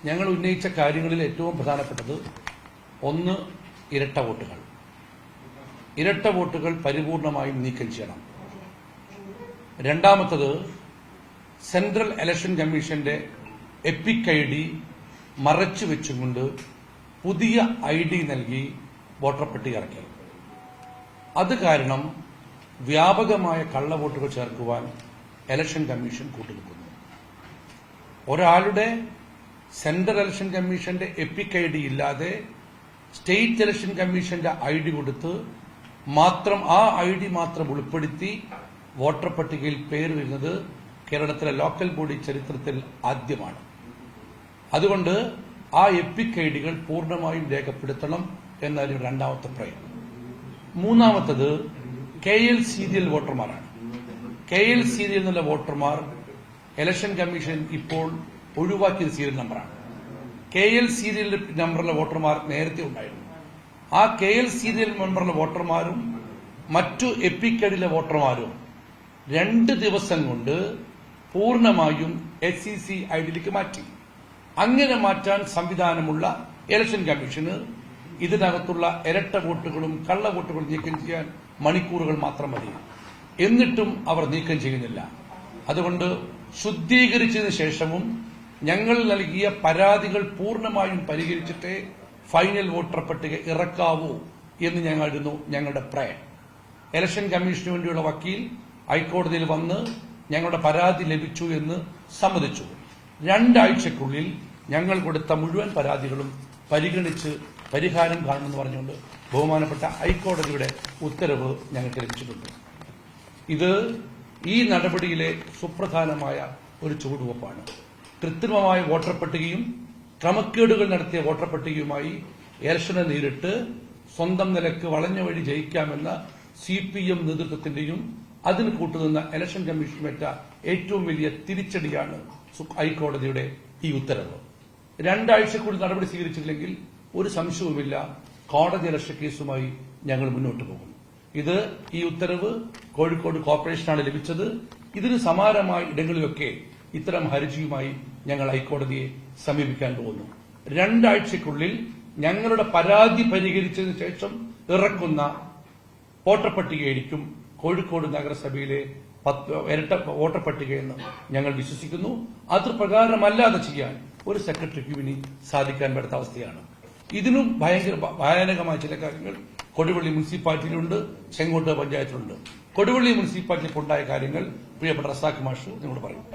ഞങ്ങൾ ഉന്നയിച്ച കാര്യങ്ങളിൽ ഏറ്റവും പ്രധാനപ്പെട്ടത് ഒന്ന് ഇരട്ട വോട്ടുകൾ. ഇരട്ട വോട്ടുകൾ പരിപൂർണമായും നീക്കം ചെയ്യണം. രണ്ടാമത്തത് സെൻട്രൽ ഇലക്ഷൻ കമ്മീഷന്റെ എപ്പിക് ഐ ഡി മറച്ചു വെച്ചുകൊണ്ട് പുതിയ ഐ ഡി നൽകി വോട്ടർ പട്ടിക ഇറക്കി. അത് കാരണം വ്യാപകമായ കള്ളവോട്ടുകൾ ചേർക്കുവാൻ ഇലക്ഷൻ കമ്മീഷൻ കൂട്ടുനിൽക്കുന്നു. ഒരാളുടെ സെൻട്രൽ ഇലക്ഷൻ കമ്മീഷന്റെ എപ്പിക് ഐ ഡി ഇല്ലാതെ സ്റ്റേറ്റ് ഇലക്ഷൻ കമ്മീഷന്റെ ഐ ഡി കൊടുത്ത് മാത്രം ആ ഐ ഡി മാത്രം ഉൾപ്പെടുത്തി വോട്ടർ പട്ടികയിൽ പേര് വരുന്നത് കേരളത്തിലെ ലോക്കൽ ബോഡി ചരിത്രത്തിൽ ആദ്യമാണ്. അതുകൊണ്ട് ആ എപ്പിക് ഐ ഡികൾ പൂർണ്ണമായും രേഖപ്പെടുത്തണം എന്നായിരുന്നു രണ്ടാമത്തെ പ്രയത്നം. മൂന്നാമത്തത് KL സീരിയൽ വോട്ടർമാരാണ്. KL സീരിയൽ എന്നുള്ള വോട്ടർമാർ ഇലക്ഷൻ കമ്മീഷൻ ഇപ്പോൾ ഒഴിവാക്കിയ സീരിയൽ നമ്പറാണ്. KL സീരിയൽ നമ്പറിലെ വോട്ടർമാർ നേരത്തെ ഉണ്ടായിരുന്നു. ആ KL സീരിയൽ നമ്പറിലെ വോട്ടർമാരും മറ്റു എപ്പിക് ഐഡിയിലെ വോട്ടർമാരും 2 ദിവസം കൊണ്ട് പൂർണ്ണമായും SEC ഐഡിയിലേക്ക് മാറ്റി. അങ്ങനെ മാറ്റാൻ സംവിധാനമുള്ള ഇലക്ഷൻ കമ്മീഷന് ഇതിനകത്തുള്ള ഇരട്ട വോട്ടുകളും കള്ളവോട്ടുകളും നീക്കം ചെയ്യാൻ മണിക്കൂറുകൾ മാത്രം മതി. എന്നിട്ടും അവർ നീക്കം ചെയ്യുന്നില്ല. അതുകൊണ്ട് ശുദ്ധീകരിച്ചതിന് ശേഷവും ഞങ്ങൾ നൽകിയ പരാതികൾ പൂർണ്ണമായും പരിഹരിച്ചിട്ടേ ഫൈനൽ വോട്ടർ പട്ടിക ഇറക്കാവൂ എന്ന് ഞങ്ങളായിരുന്നു ഞങ്ങളുടെ പ്രയർ. ഇലക്ഷൻ കമ്മീഷന് വേണ്ടിയുള്ള വക്കീൽ ഹൈക്കോടതിയിൽ വന്ന് ഞങ്ങളുടെ പരാതി ലഭിച്ചു എന്ന് സമ്മതിച്ചു. 2 ആഴ്ചക്കുള്ളിൽ ഞങ്ങൾ കൊടുത്ത മുഴുവൻ പരാതികളും പരിഗണിച്ച് പരിഹാരം കാണുമെന്ന് പറഞ്ഞുകൊണ്ട് ബഹുമാനപ്പെട്ട ഹൈക്കോടതിയുടെ ഉത്തരവ് ഞങ്ങൾക്ക് ലഭിച്ചിട്ടുണ്ട്. ഇത് ഈ നടപടിയിലെ സുപ്രധാനമായ ഒരു ചുവടുവെപ്പാണ്. കൃത്രിമമായ വോട്ടർ പട്ടികയും ക്രമക്കേടുകൾ നടത്തിയ വോട്ടർ പട്ടികയുമായി ഇലക്ഷനെ നേരിട്ട് സ്വന്തം നിലക്ക് വളഞ്ഞ വഴി ജയിക്കാമെന്ന CPM നേതൃത്വത്തിന്റെയും അതിന് കൂട്ടുനിന്ന ഇലക്ഷൻ കമ്മീഷനുമേറ്റ ഏറ്റവും വലിയ തിരിച്ചടിയാണ് ഹൈക്കോടതിയുടെ ഈ ഉത്തരവ്. 2 ആഴ്ചക്കുള്ളിൽ നടപടി സ്വീകരിച്ചില്ലെങ്കിൽ ഒരു സംശയവുമില്ല, കോടതി അലക്ഷ്യ കേസുമായി ഞങ്ങൾ മുന്നോട്ട് പോകും. ഈ ഉത്തരവ് കോഴിക്കോട് കോർപ്പറേഷനാണ് ലഭിച്ചത്. ഇതിന് സമാനമായ ഇടങ്ങളിലൊക്കെ ഇത്തരം ഹർജിയുമായി ഞങ്ങൾ ഹൈക്കോടതിയെ സമീപിക്കാൻ പോകുന്നു. 2 ആഴ്ചക്കുള്ളിൽ ഞങ്ങളുടെ പരാതി പരിഹരിച്ചതിന് ശേഷം ഇറക്കുന്ന വോട്ടർ പട്ടികയായിരിക്കും കോഴിക്കോട് നഗരസഭയിലെ ഇരട്ട വോട്ടർ പട്ടികയെന്ന് ഞങ്ങൾ വിശ്വസിക്കുന്നു. അത് പ്രകാരമല്ലാതെ ചെയ്യാൻ ഒരു സെക്രട്ടറിക്ക് ഇനി സാധിക്കാൻ പറ്റാത്ത അവസ്ഥയാണ്. ഇതിനും ഭയാനകമായ ചില കാര്യങ്ങൾ കൊടുവള്ളി മുനിസിപ്പാലിറ്റിയിലുണ്ട്, ചെങ്കോട്ട പഞ്ചായത്തിലുണ്ട്. കൊടുവള്ളി മുനിസിപ്പാലിറ്റിയിൽ ഉണ്ടായ കാര്യങ്ങൾ പ്രിയപ്പെട്ട റസാഖ് മാഷ് നിങ്ങളോട് പറയും.